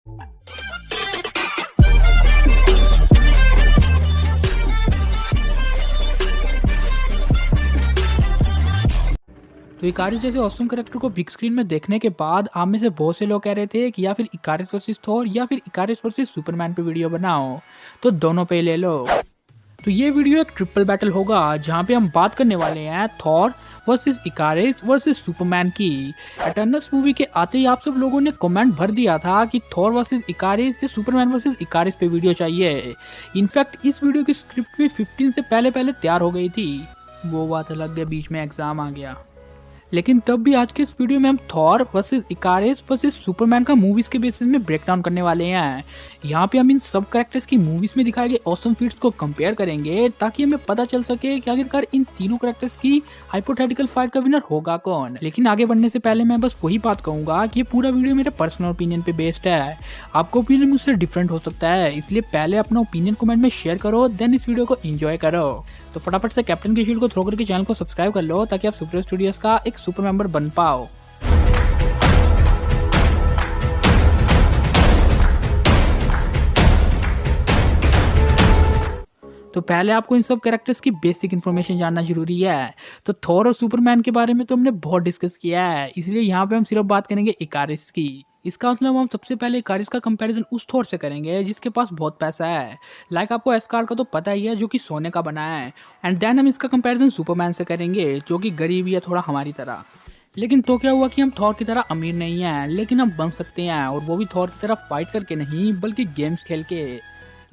तो इकारिस जैसे awesome character को बिग स्क्रीन में देखने के बाद आप में से बहुत से लोग कह रहे थे कि या फिर इकारिस वर्सेस थॉर या फिर इकारिस वर्सेस सुपरमैन पे वीडियो बनाओ, तो दोनों पे ले लो। तो ये वीडियो एक ट्रिपल बैटल होगा जहाँ पे हम बात करने वाले हैं थॉर वर्सेस इकारिस वर्सेस सुपरमैन की। एटर्नल्स मूवी के आते ही आप सब लोगों ने कमेंट भर दिया था कि थॉर वर्सेस इकारिस या सुपरमैन वर्सेस इकारिस पे वीडियो चाहिए। इनफैक्ट इस वीडियो की स्क्रिप्ट भी 15 से पहले तैयार हो गई थी। वो बात अलग है, बीच में एग्जाम आ गया। लेकिन तब भी आज के इस वीडियो में हम थॉर वर्सेस इकारिस वर्सेस सुपरमैन का मूवीज के बेसिस में ब्रेकडाउन करने वाले हैं। यहाँ पे हम इन सब कैरेक्टर्स की मूवीज में दिखाए गए ऑसम फीट्स को कंपेयर करेंगे ताकि हमें पता चल सके कि आखिरकार इन तीनों कैरेक्टर्स की हाइपोथेटिकल फाइट का विनर होगा कौन। लेकिन आगे बढ़ने से पहले मैं बस वही बात कहूंगा कि ये पूरा वीडियो मेरे पर्सनल ओपिनियन पे बेस्ड है। आपका ओपिनियन मुझसे डिफरेंट हो सकता है, इसलिए पहले अपना ओपिनियन कमेंट में शेयर करो, देन इस वीडियो को एंजॉय करो। तो फटाफट से कैप्टन की शील्ड को थ्रो करके चैनल को सब्सक्राइब कर लो ताकि आप सुपर स्टूडियोज का एक सुपर मेंबर बन पाओ। तो पहले आपको इन सब कैरेक्टर्स की बेसिक इन्फॉर्मेशन जानना जरूरी है। तो थॉर और सुपरमैन के बारे में तो हमने बहुत डिस्कस किया है, इसलिए यहाँ पे हम सिर्फ बात करेंगे इकारिस की। इसका मतलब हम सबसे पहले इकारिस का कंपैरिजन उस थॉर से करेंगे जिसके पास बहुत पैसा है। लाइक आपको एस्गार्ड का तो पता ही है, जो कि सोने का बना है। एंड देन हम इसका कंपैरिजन सुपरमैन से करेंगे जो कि गरीब ही है थोड़ा हमारी तरह। लेकिन तो क्या हुआ कि हम थॉर की तरह अमीर नहीं हैं, लेकिन हम बन सकते हैं, और वो भी थॉर की तरह फाइट करके नहीं बल्कि गेम्स खेल के।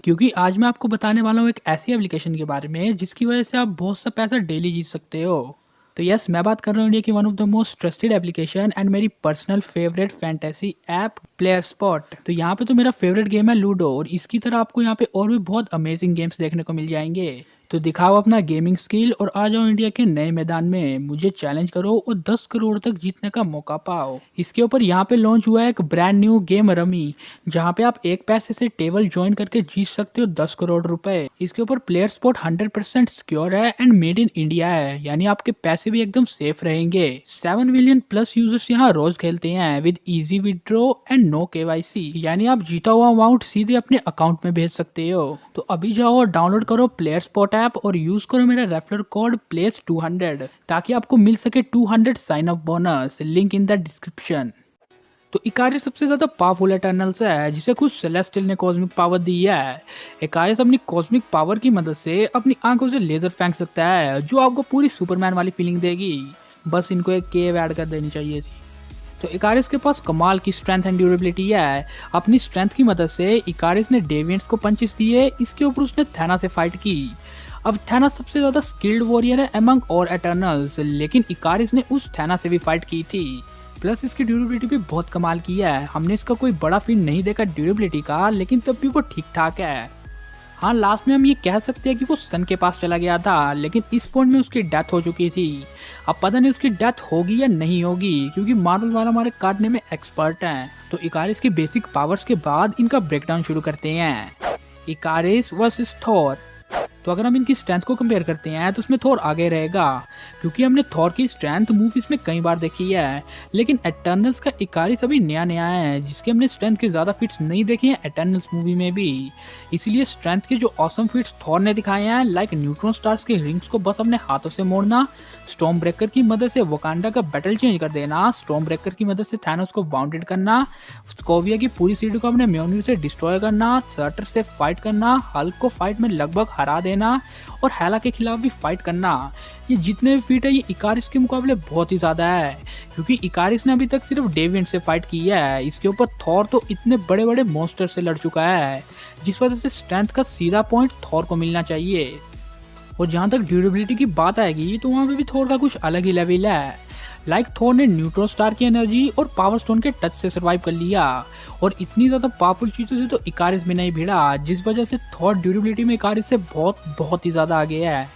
क्योंकि आज मैं आपको बताने वाला हूँ एक ऐसी एप्लीकेशन के बारे में जिसकी वजह से आप बहुत सा पैसा डेली जीत सकते हो। तो यस, मैं बात कर रहा हूँ इंडिया की one of the most trusted application and मेरी personal favourite fantasy app player spot. तो यहाँ पे तो मेरा फेवरेट गेम है लूडो, और इसकी तरह आपको यहाँ पे और भी बहुत अमेजिंग गेम्स देखने को मिल जाएंगे। तो दिखाओ अपना गेमिंग स्किल और आ जाओ इंडिया के नए मैदान में, मुझे चैलेंज करो और 10 करोड़ तक जीतने का मौका पाओ। इसके ऊपर यहाँ पे लॉन्च हुआ है एक ब्रांड न्यू गेम रमी, जहाँ पे आप एक पैसे से टेबल ज्वाइन करके जीत सकते हो 10 करोड़ रुपए। इसके ऊपर प्लेयर स्पॉट 100% सिक्योर है एंड मेड इन इंडिया है, यानी आपके पैसे भी एकदम सेफ रहेंगे। 7 मिलियन प्लस यूजर्स यहाँ रोज खेलते हैं with easy withdraw and no KYC, यानी आप जीता हुआ अमाउंट सीधे अपने अकाउंट में भेज सकते हो। तो अभी जाओ और डाउनलोड करो प्लेयर स्पॉट ऐप और यूज करो मेरा रेफरल कोड PLACE200 ताकि आपको मिल सके 200 sign up bonus, link in the description. तो इकारिस सबसे ज्यादा पावरफुल एटर्नल्स है जिसे खुद सेलेस्टियल ने कॉस्मिक पावर दी है। इकारिस अपनी कॉस्मिक पावर की मदद से अपनी आंखों से लेजर फेंक सकता है, जो आपको पूरी सुपरमैन वाली फीलिंग देगी। बस इनको एक केव ऐड कर देनी चाहिए थी। तो इकारिस के पास कमाल की स्ट्रेंथ एंड ड्यूरेबिलिटी है। अपनी स्ट्रेंथ की मदद से इकारिस ने डेविएंट्स को पंचेस दिए, इसके ऊपर उसने थैना से फाइट की। अब थैना सबसे ज्यादा स्किल्ड वॉरियर है अमंग और एटर्नल्स, लेकिन इकारिस ने उस थैना से भी फाइट की थी। प्लस इसकी ड्यूरेबिलिटी भी बहुत कमाल की है। हमने इसका कोई बड़ा फील नहीं देखा ड्यूरेबिलिटी का, लेकिन तब भी वो ठीक ठाक है। हाँ, लास्ट में हम ये कह सकते हैं कि वो सन के पास चला गया था, लेकिन इस पॉइंट में उसकी डेथ हो चुकी थी। अब पता नहीं उसकी डेथ होगी या नहीं होगी, क्योंकि मार्वल वाला हमारे काटने में एक्सपर्ट हैं। तो इकारिस की बेसिक पावर्स के बाद इनका ब्रेकडाउन शुरू करते हैं। इकारिस वर्सेस थॉर। तो अगर हम इनकी स्ट्रेंथ को कंपेयर करते हैं तो उसमें थॉर आगे रहेगा, क्योंकि हमने थॉर की स्ट्रेंथ मूवीज में कई बार देखी है। लेकिन एटर्नल्स का इकारिस अभी नया नया है, जिसके हमने स्ट्रेंथ के ज्यादा फीट्स नहीं देखे हैं एटर्नल्स मूवी में भी। इसलिए स्ट्रेंथ के जो ऑसम फीट्स थॉर ने दिखाए हैं, लाइक न्यूट्रॉन स्टार्स के रिंग्स को बस अपने हाथों से मोड़ना, स्टॉर्म ब्रेकर की मदद से वकांडा का बैटल चेंज कर देना, स्टॉर्म ब्रेकर की मदद से थैनोस को बाउंडेड करना, स्कोविया की पूरी सिटी को अपने म्योन्यू से डिस्ट्रॉय करना, सर्टर से फाइट करना, हल्क को फाइट में लगभग हरा देना, और हेला के खिलाफ भी फाइट करना। ये जितने भी फीट है ये इकारिस के मुकाबले बहुत ही ज्यादा है, क्योंकि इकारिस ने अभी तक सिर्फ डेविएंट से फाइट की है। इसके ऊपर थॉर तो इतने बड़े बड़े मॉन्स्टर से लड़ चुका है, जिस वजह से स्ट्रेंथ का सीधा पॉइंट थॉर को मिलना चाहिए। और जहाँ तक ड्यूरेबिलिटी की बात आएगी तो वहाँ पे भी थॉर का कुछ अलग ही लेवल है। लाइक थॉर ने न्यूट्रॉन स्टार की एनर्जी और पावर स्टोन के टच से सर्वाइव कर लिया, और इतनी ज्यादा पावरफुल चीजों से तो इकारिस भी नहीं भिड़ा, जिस वजह से थॉर ड्यूरेबिलिटी में इकारिस से बहुत ही ज्यादा आगे है।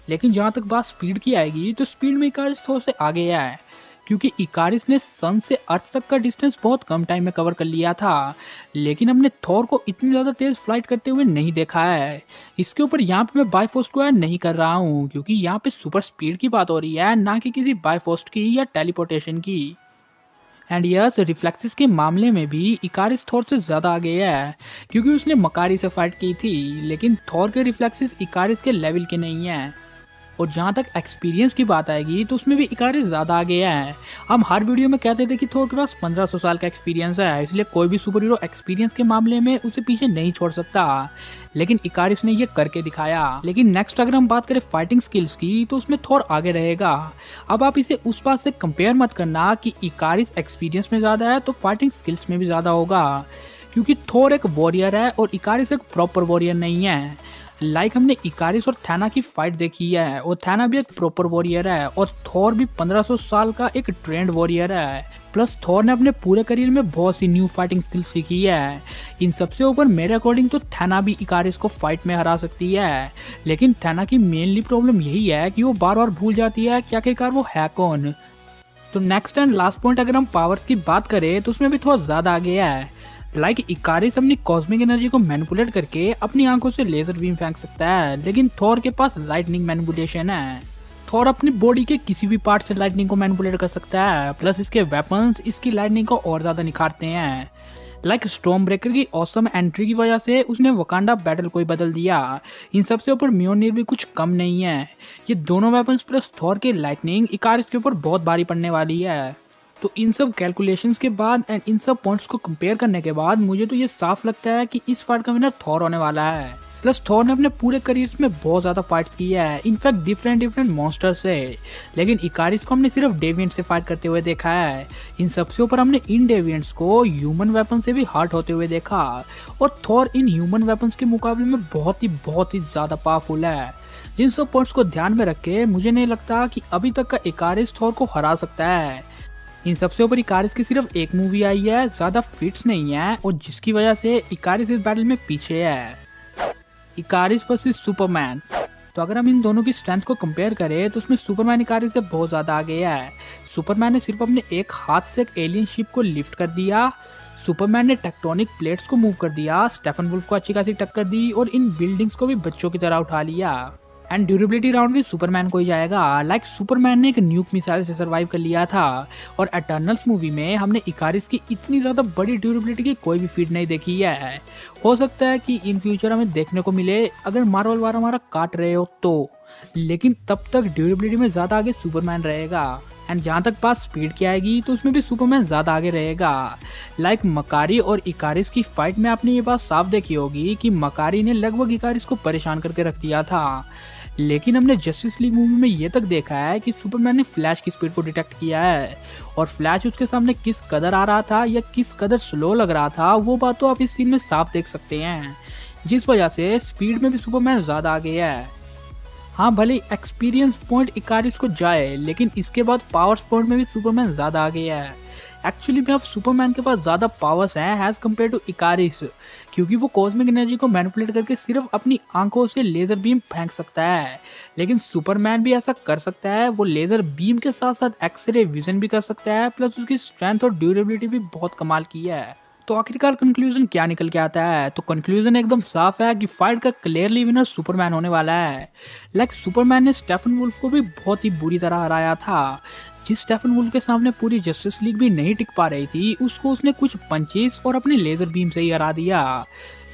लेकिन जहाँ तक बात स्पीड की आएगी तो स्पीड में इकारिस थॉर से आगे है, क्योंकि इकारिस ने सन से अर्थ तक का डिस्टेंस बहुत कम टाइम में कवर कर लिया था। लेकिन हमने थॉर को इतनी ज़्यादा तेज फ्लाइट करते हुए नहीं देखा है। इसके ऊपर यहाँ पे मैं बायफोस्ट को ऐड नहीं कर रहा हूँ, क्योंकि यहाँ पे सुपर स्पीड की बात हो रही है, ना कि किसी बायफोस्ट की या टेलीपोर्टेशन की। एंड यस, रिफ्लेक्सेस के मामले में भी इकारिस थॉर से ज़्यादा आगे है, क्योंकि उसने मकारी से फाइट की थी, लेकिन थॉर के रिफ्लेक्सेस इकारिस के लेवल के नहीं हैं। और जहाँ तक एक्सपीरियंस की बात आएगी तो उसमें भी इकारिस ज़्यादा आगे है। हम हर वीडियो में कहते थे कि थॉर के पास 1500 साल का एक्सपीरियंस है, इसलिए कोई भी सुपर हीरो एक्सपीरियंस के मामले में उसे पीछे नहीं छोड़ सकता, लेकिन इकारिस ने ये करके दिखाया। लेकिन नेक्स्ट अगर हम बात करें फाइटिंग स्किल्स की तो उसमें थॉर आगे रहेगा। अब आप इसे उस बात से कंपेयर मत करना कि इकारिस एक्सपीरियंस में ज़्यादा है तो फाइटिंग स्किल्स में भी ज़्यादा होगा, क्योंकि थॉर एक वॉरियर है और इकारिस एक प्रॉपर वॉरियर नहीं है। हमने इकारिस और थैना की फाइट देखी है, और थैना भी एक प्रॉपर वॉरियर है और थॉर भी 1500 साल का एक ट्रेंड वॉरियर है। प्लस थॉर ने अपने पूरे करियर में बहुत सी न्यू फाइटिंग स्किल्स सीखी है। इन सबसे ऊपर मेरे अकॉर्डिंग तो थैना भी इकारिस को फाइट में हरा सकती है, लेकिन थैना की मेनली प्रॉब्लम यही है कि वो बार बार भूल जाती है कि आखिरकार वो है कौन। तो नेक्स्ट एंड लास्ट पॉइंट अगर हम पावर्स की बात करें तो उसमें भी थोड़ा ज्यादा आगे है। इकारिस अपनी कॉस्मिक एनर्जी को मैनिपुलेट करके अपनी आंखों से लेजर बीम फेंक सकता है, लेकिन थॉर के पास लाइटनिंग मैनिपुलेशन है। थॉर अपनी बॉडी के किसी भी पार्ट से लाइटनिंग को मैनिपुलेट कर सकता है, प्लस इसके वेपन्स इसकी लाइटनिंग को और ज्यादा निखारते हैं। स्टॉर्म ब्रेकर की ऑसम एंट्री की वजह से उसने वकांडा बैटल को ही बदल दिया। इन सबसे ऊपर म्योनिर भी कुछ कम नहीं है। ये दोनों वेपन्स प्लस थॉर की लाइटनिंग इकारिस के ऊपर बहुत भारी पड़ने वाली है। तो इन सब कैलकुलेशंस के बाद एंड इन सब पॉइंट्स को कंपेयर करने के बाद मुझे तो ये साफ लगता है कि इस फाइट का विनर थॉर होने वाला है। प्लस थॉर ने अपने पूरे करियर में बहुत ज्यादा फाइट्स की है, इनफैक्ट डिफरेंट मॉन्स्टर से, लेकिन इकारिस को हमने सिर्फ डेविएंट से फाइट करते हुए देखा है। इन सबसे ऊपर हमने इन डेविएंट्स को ह्यूमन वेपन से भी हर्ट होते हुए देखा, और थॉर इन ह्यूमन वेपन्स के मुकाबले में बहुत ही ज्यादा पावरफुल है। इन सब पॉइंट्स को ध्यान में रख के मुझे नहीं लगता कि अभी तक का इकारिस थॉर को हरा सकता है। इन सबसे ऊपर इकारिस की सिर्फ एक मूवी आई है, ज्यादा फिट्स नहीं है, और जिसकी वजह से इकारिस इस बैटल में पीछे है। इकारिस वर्सेस सुपरमैन। तो अगर हम इन दोनों की स्ट्रेंथ को कंपेयर करें तो उसमें सुपरमैन इकारिस से बहुत ज्यादा आगे है। सुपरमैन ने सिर्फ अपने एक हाथ से एक एलियन शिप को लिफ्ट कर दिया। सुपरमैन ने टेक्टोनिक प्लेट्स को मूव कर दिया, स्टेफन वुल्फ को अच्छी खासी टक्कर दी, और इन बिल्डिंग्स को भी बच्चों की तरह उठा लिया। एंड ड्यूरेबिलिटी राउंड भी सुपरमैन को ही जाएगा। सुपरमैन ने एक न्यूक मिसाइल से सरवाइव कर लिया था, और एटर्नल्स मूवी में हमने इकारिस की इतनी ज्यादा बड़ी ड्यूरेबिलिटी की कोई भी फीड नहीं देखी है। हो सकता है कि इन फ्यूचर हमें देखने को मिले अगर मार्वल वाला हमारा काट रहे हो तो, लेकिन तब तक ड्यूरेबिलिटी में ज्यादा आगे सुपरमैन रहेगा। एंड जहाँ तक बात स्पीड की आएगी तो उसमें भी सुपरमैन ज्यादा आगे रहेगा। मकारी और इकारिस की फाइट में आपने ये बात साफ देखी होगी कि मकारी ने लगभग इकारिस को परेशान करके रख दिया था, लेकिन हमने जस्टिस लीग मूवी में ये तक देखा है कि सुपरमैन ने फ्लैश की स्पीड को डिटेक्ट किया है, और फ्लैश उसके सामने किस कदर आ रहा था या किस कदर स्लो लग रहा था वो बात तो आप इस सीन में साफ देख सकते हैं, जिस वजह से स्पीड में भी सुपरमैन ज्यादा आगे है। हाँ, भले एक्सपीरियंस पॉइंट इकारिस को जाए, लेकिन इसके बाद पावर्स पॉइंट में भी सुपरमैन ज्यादा आगे है। एक्चुअली में अब सुपरमैन के पास ज्यादा पावर्स हैं एज कम्पेयर टू इकारिस, क्योंकि वो कॉस्मिक एनर्जी को मैनिपुलेट करके सिर्फ अपनी आंखों से लेजर बीम फेंक सकता है, लेकिन सुपरमैन भी ऐसा कर सकता है। वो लेजर बीम के साथ साथ एक्सरे विजन भी कर सकता है, प्लस उसकी स्ट्रेंथ और ड्यूरेबिलिटी भी बहुत कमाल की है। तो आखिरकार कंक्लूजन क्या निकल के आता है? तो कंक्लूजन एकदम साफ है कि फाइट का क्लियरली विनर सुपरमैन होने वाला है। सुपरमैन ने स्टेफन वुल्फ को भी बहुत ही बुरी तरह हराया था। जिस स्टेफन वुल्फ के सामने पूरी जस्टिस लीग भी नहीं टिक पा रही थी, उसको उसने कुछ पंचेस और अपने लेजर बीम से ही हरा दिया।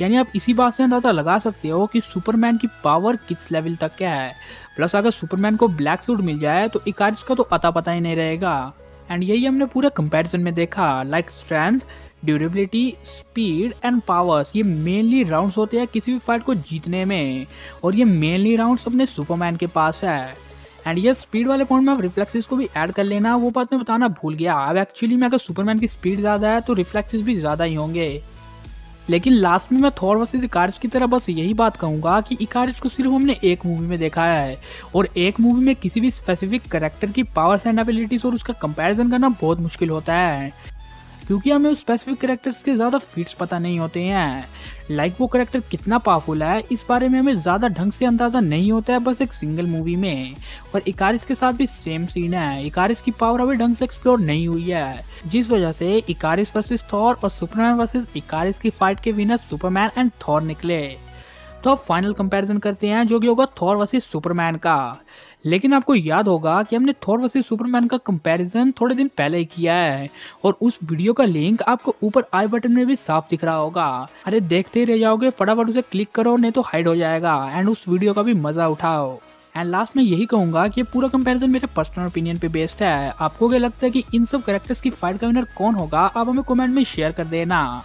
यानी आप इसी बात से अंदाजा लगा सकते हो कि सुपरमैन की पावर किस लेवल तक है। प्लस अगर सुपरमैन को ब्लैक सूट मिल जाए तो इकारिस का तो अता पता ही नहीं रहेगा। एंड यही हमने पूरे कंपैरिजन में देखा। Strength, durability, speed and powers, ये मेनली राउंड्स होते हैं किसी भी फाइट को जीतने में, और ये मेनली राउंड्स अपने सुपरमैन के पास है। एंड ये स्पीड वाले पॉइंट में आप रिफ्लेक्सेस को भी ऐड कर लेना, वो बात मैं बताना भूल गया। अब एक्चुअली में अगर सुपरमैन की स्पीड ज़्यादा है तो रिफ्लेक्सेस भी ज़्यादा ही होंगे। लेकिन लास्ट में मैं थॉर वर्सेस इकारिस की तरह बस यही बात कहूँगा कि इकारिस को सिर्फ हमने एक मूवी में देखा है, और एक मूवी में किसी भी स्पेसिफिक कैरेक्टर की पावर्स एंड एबिलिटीज और उसका कंपैरिजन करना बहुत मुश्किल होता है, क्योंकि हमें उस स्पेसिफिक कैरेक्टर्स के ज़्यादा फीट्स पता नहीं होते हैं। वो कैरेक्टर कितना पावरफुल है इस बारे में हमें ज़्यादा ढंग से अंदाज़ा नहीं होता है बस एक सिंगल मूवी में। और इकारिस के साथ भी सेम सीन है। इकारिस की पावर अभी ढंग से एक्सप्लोर नहीं हुई है, जिस वजह से इकारिस वर्सेस थॉर और सुपरमैन वर्सेस इकारिस की फाइट के विनर सुपरमैन एंड थॉर निकले। तो अब फाइनल कंपैरिजन करते हैं जो कि होगा थॉर वर्सेस सुपरमैन का। लेकिन आपको याद होगा कि हमने थॉर वर्सेस सुपरमैन का कंपैरिजन थोड़े दिन पहले ही किया है और उस वीडियो का लिंक आपको ऊपर आई बटन में भी साफ दिख रहा होगा। अरे देखते ही रह जाओगे, फटाफट उसे क्लिक करो नहीं तो हाइड हो जाएगा एंड उस वीडियो का भी मजा उठाओ। एंड लास्ट में यही कहूंगा कि ये पूरा कंपैरिजन मेरे पर्सनल ओपिनियन पे बेस्ड है। आपको क्या लगता है कि इन सब कैरेक्टर्स की फाइट का विनर कौन होगा, आप हमें कमेंट में शेयर कर देना।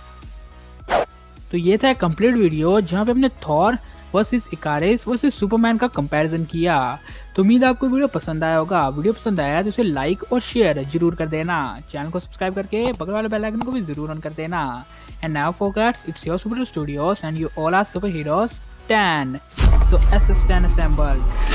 तो ये था कंप्लीट वीडियो जहाँ पे हमने थॉर वर्सेस इकारिस वर्सेस सुपरमैन का कंपैरिजन किया। तो उम्मीद है आपको वीडियो पसंद आया होगा। वीडियो पसंद आया तो इसे लाइक और शेयर जरूर कर देना। चैनल को सब्सक्राइब करके बगल वाले बेल आइकन को भी जरूर ऑन कर देना। And now focus, it's your super studios and you all are super heroes 10। So SS10 assembled.